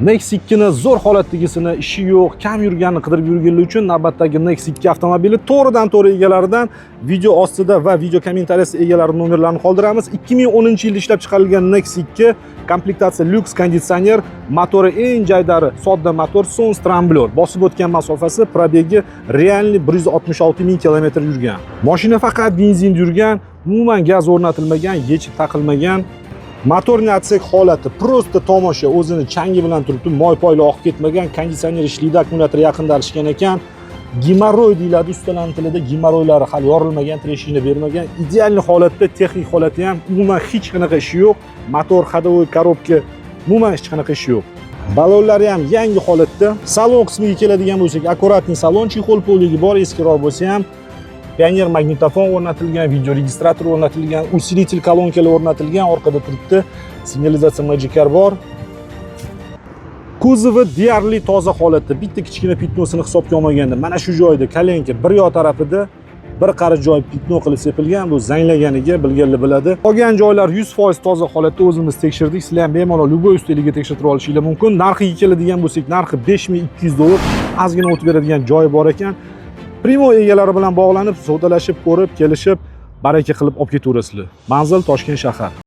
Nexus 2 ni zo'r holatdagisini, ishi yo'q, kam yurganini qidirib yurganlar uchun navbatdagi Nexus 2 avtomobili to'g'ridan-to'g'ri egalaridan video ostida va video kommentariyasida egalari nomerlarini qoldiramiz. 2010-yilda ishlab chiqarilgan Nexus 2 komplektatsiya lyuks konditsioner, motori eng jaydari sodda motor, Sons Trambler. Bosib o'tgan masofasi probegi realniy 166 ming kilometr yurgan. Mashina faqat benzinda yurgan, umuman gaz o'rnatilmagan, yechib taqilmagan. Motorning atsak holati prosta tomosha, o'zini changi bilan turibdi, moy-poyli oqib ketmagan, konditsioner ishlaydi, akkumulyator yaqinda arishgan ekan. Gemorroy deyiladi ustalarning tilida, gemorroylari hali yorilmagan, treshina bermagan, ideal holatda, texnik holati ham umuman hech qanaqa ishi yo'q. Motor, ходовой korobka umuman hech qanaqa ishi yo'q. Balonlari ham yangi holatda. Salon qismiga keladigan bo'lsak, akkuratniy salon, chexol poligi bor, eskiroq bo'lsa ham Pioneer magnitofon o'rnatilgan, video registrator o'rnatilgan, усилитель kolonkalar o'rnatilgan, orqada turibdi. Signalizatsiya Magicar bor. Kuzovi deyarli toza holatda, bitta kichkina pitnosini hisobga olmaganda, mana shu joyda kolenka bir yoq tarafida bir qarich joy pitno qilib sepilgan, bu zanglaganiga bilganlar biladi. Qolgan joylar 100% toza holatda o'zimiz tekshirdik. Sizlar ham bemalol любой ustaliga tekshirtirib olishingiz mumkin. Narxiga keladigan bo'lsak, narxi $5200. Ozgina o'tib beradigan joyi bor ekan. Primo egalari bilan bog'lanib, savdolashib, ko'rib, kelishib, baraka qilib olib ketaverasizlar. Manzil Toshkent shahar.